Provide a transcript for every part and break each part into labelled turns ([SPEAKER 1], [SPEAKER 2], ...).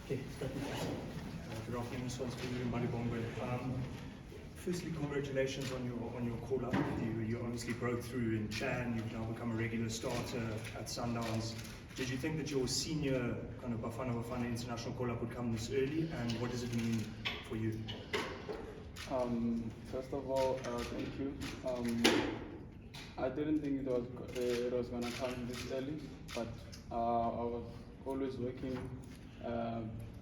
[SPEAKER 1] Okay, good afternoon, this one's for you, Malibongwe. Firstly, congratulations on your call-up. You honestly broke through in Chan, you've now become a regular starter at Sundowns. Did you think that your senior kind of Bafana Bafana international call-up would come this early, and what does it mean for you?
[SPEAKER 2] First of all, thank you. I didn't think it was gonna come this early, but I was always working,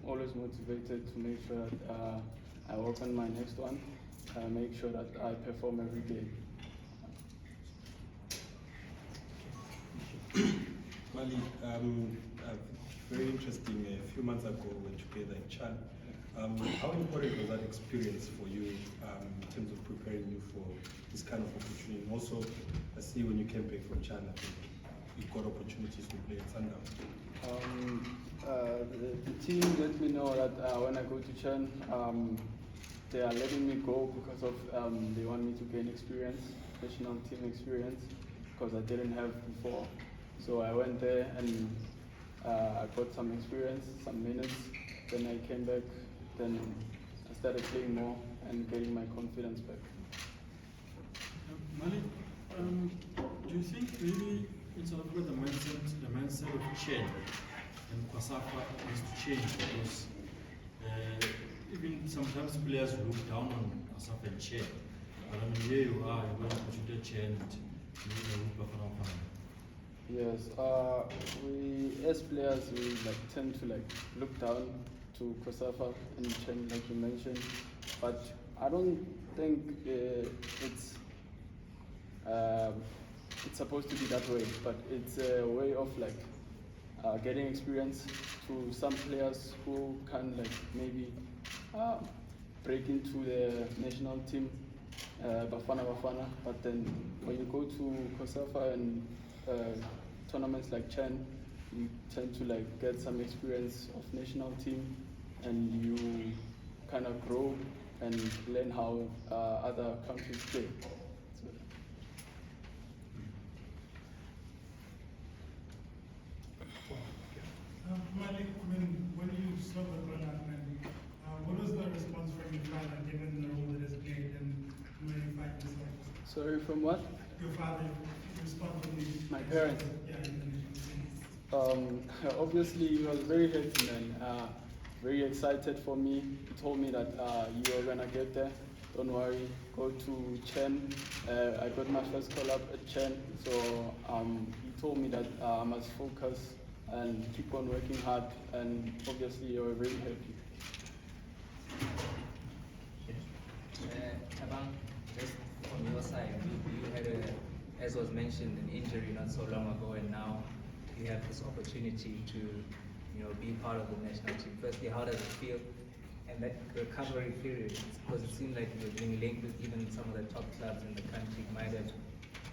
[SPEAKER 2] always motivated to make sure that I work on my next one, make sure that I perform every game.
[SPEAKER 3] Mali, very interesting. A few months ago, we were together in Chan. How important was that experience for you in terms of preparing you for this kind of opportunity? And also, I see when you came back from Chan, I think you got opportunities to play at Sundowns.
[SPEAKER 2] The team let me know that when I go to Chan, they are letting me go because of they want me to gain experience, national team experience, because I didn't have before. So I went there and I got some experience, some minutes. Then I came back. Then I started playing more and getting my confidence back.
[SPEAKER 4] Mali, do you think really in South Africa the mindset of Chen and Kwasafa needs to change, because even sometimes players look down on Kwasafa and Chen, but I mean here you are, you're going to put Chen and you Bafana Bafana.
[SPEAKER 2] Yes, we as players we tend to look down to Khoza and Chen, like you mentioned, but I don't think it's supposed to be that way. But it's a way of getting experience to some players who can maybe break into the national team, Bafana Bafana. But then when you go to Khoza and tournaments like Chen, you tend to get some experience of national team, and you kind of grow and learn how other countries play. So.
[SPEAKER 5] Malik, when you saw the tournament, what was the response from your father given the role that is played and when you fight this like?
[SPEAKER 2] Sorry, from what?
[SPEAKER 5] Your father responded.
[SPEAKER 2] My parents.
[SPEAKER 5] Yeah,
[SPEAKER 2] obviously, he was very happy and very excited for me. He told me that you are gonna get there. Don't worry, go to Chen. I got my first call up at Chen, so he told me that I must focus and keep on working hard. And obviously, you are very happy.
[SPEAKER 6] Thabang, just from your side, you had as was mentioned, an injury not so long ago, and now you have this opportunity to, be part of the national team. Firstly, how does it feel? And that recovery period, because it seemed like you were being linked with even some of the top clubs in the country, might have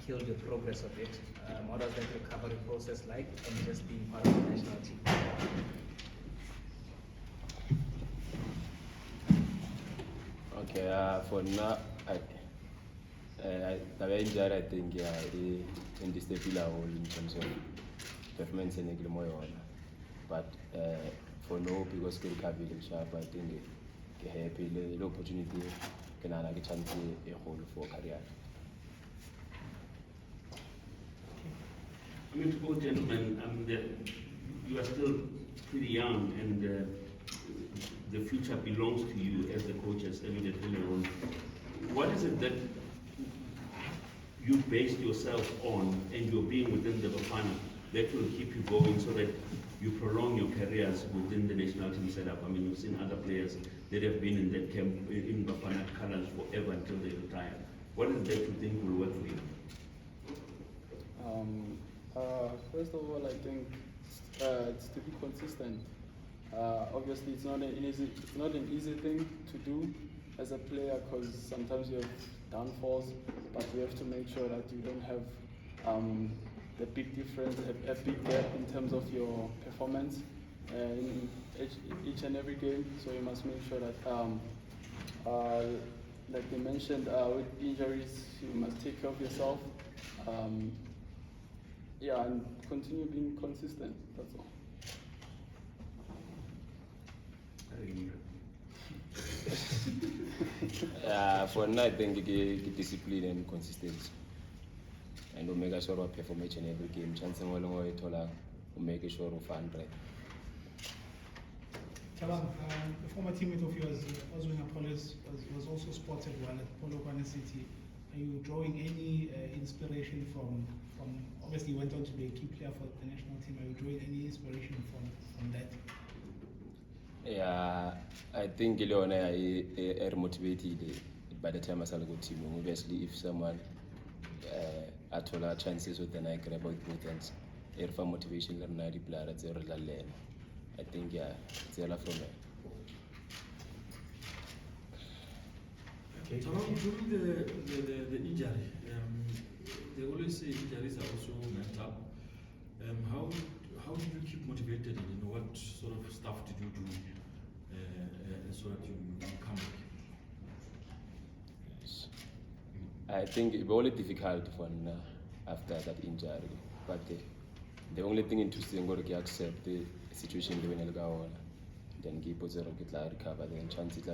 [SPEAKER 6] killed your progress of it. What was that recovery process like, and just being part of the national team?
[SPEAKER 7] Okay, for now, the injury, I think, in this role in terms of performance in the more. But for now, because we recovery sharp, I think happy the opportunity can I get chance a whole for career.
[SPEAKER 8] I mean, to both gentlemen, you are still pretty young, and the future belongs to you as the coaches alluded earlier on. What is it that you based yourself on, and you're being within the Bafana, that will keep you going so that you prolong your careers within the national team setup? I mean, you've seen other players that have been in that camp in Bafana colors forever until they retire. What is that you think will work for you?
[SPEAKER 2] First of all, I think it's to be consistent. Obviously, it's not an easy thing to do as a player, because sometimes you have downfalls, but you have to make sure that you don't have the big difference, a big gap in terms of your performance in each and every game. So you must make sure that, like they mentioned, with injuries, you must take care of yourself. And continue being consistent. That's all.
[SPEAKER 7] For now, I think discipline and consistency. And we make sure we perform each and every game. Chance we make sure we fun right.
[SPEAKER 5] Thabang, a former teammate of yours, also in Appollis, was also spotted well at Polokwane City. Are you drawing any inspiration from obviously you went on to be a key player for the national team, are you drawing any inspiration from that?
[SPEAKER 7] Yeah, I think Leona are motivated by the time I start go team. Obviously, if someone at all chances with the night grab out both ends, if motivation learn na player at zero learn. I think yeah, it's a lot from me.
[SPEAKER 4] Thabang, during the injury, they always say injuries are also mental. How did you keep motivated? And what sort of stuff did you do so that you come back?
[SPEAKER 7] Yes. I think it was only difficult one after that injury, but the only thing interesting was to accept the situation they were going. Then keep it recover, then chance it to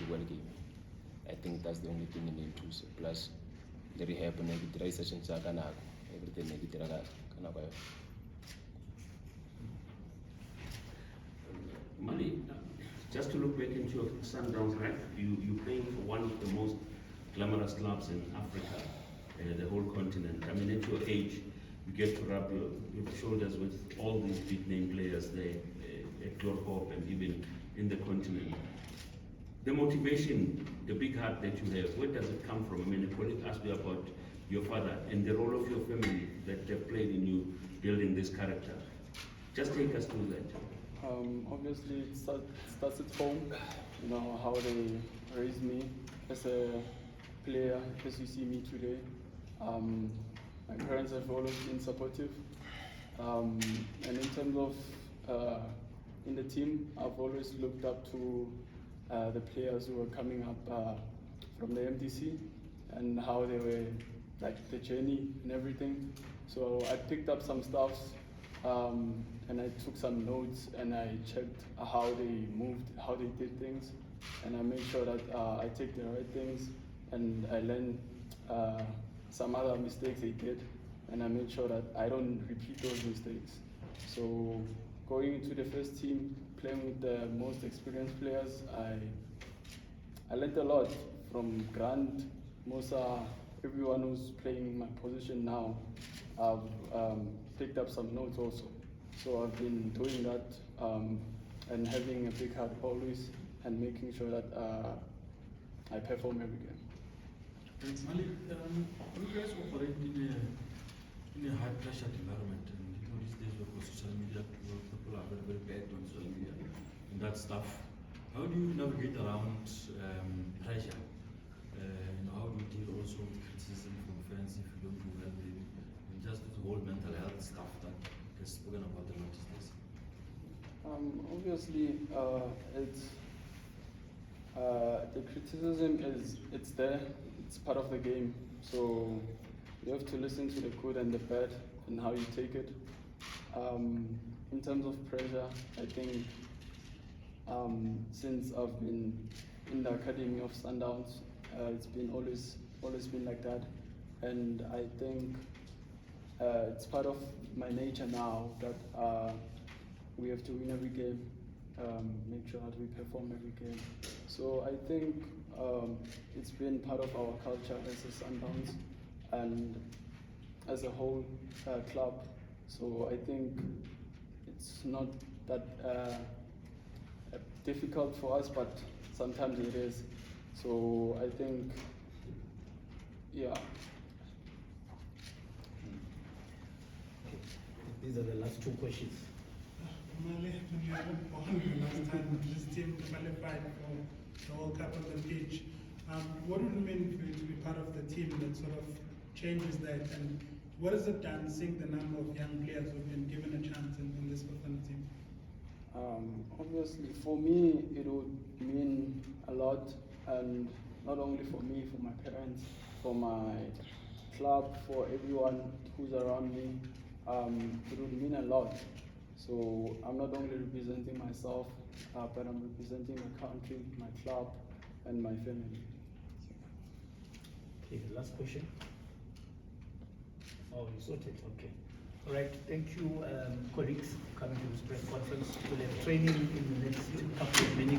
[SPEAKER 7] win game. I think that's the only thing you need to. Plus, the rehab and the dry sessions are everything
[SPEAKER 8] Mali, just to look back into your Sundowns, right? You playing for one of the most glamorous clubs in Africa, the whole continent. I mean, at your age, you get to rub your shoulders with all these big name players there at your home and even in the continent. The motivation, the big heart that you have, where does it come from? I mean, a colleague asked you about your father and the role of your family that they played in you building this character. Just take us through that.
[SPEAKER 2] Obviously, it starts at home, you know, how they raised me as a player, as you see me today. My parents have always been supportive. And in terms of in the team, I've always looked up to the players who were coming up from the MDC and how they were, like the journey and everything. So I picked up some stuff and I took some notes and I checked how they moved, how they did things, and I made sure that I take the right things and I learned some other mistakes they did, and I made sure that I don't repeat those mistakes. So going into the first team, playing with the most experienced players, I learned a lot from Grant, Musa, everyone who's playing my position now. I've picked up some notes also. So I've been doing that and having a big heart always and making sure that I perform every game.
[SPEAKER 4] Mali, you guys operate in a high pressure environment, and you know these days with social media, people are very bad on social media and that stuff. How do you navigate around pressure? How do you deal also with criticism from fans if you don't do well, maybe, and just the whole mental health stuff that is spoken about a lot these days?
[SPEAKER 2] Obviously, the criticism it's there. It's part of the game. So you have to listen to the good and the bad and how you take it. In terms of pressure, I think since I've been in the academy of Sundowns, it's been always been like that, and I think it's part of my nature now that we have to win every game, make sure that we perform every game. So I think it's been part of our culture as a Sundowns and as a whole club. So I think it's not that difficult for us, but sometimes it is. So I think, yeah.
[SPEAKER 9] These are the last two questions.
[SPEAKER 5] Mali, when you won the last time this team qualified for the World Cup on the pitch, what would it mean for you to be part of the team that sort of changes that? And what has it done seeing the number of young players who've been given a chance in this Bafana team?
[SPEAKER 2] Obviously, for me, it would mean a lot, and not only for me, for my parents, for my club, for everyone who's around me. It would mean a lot. So I'm not only representing myself, but I'm representing my country, my club, and my family.
[SPEAKER 9] Okay, the last question. Oh, you sorted, okay. All right, thank you, colleagues, for coming to this press conference. We'll have training in the next couple of minutes.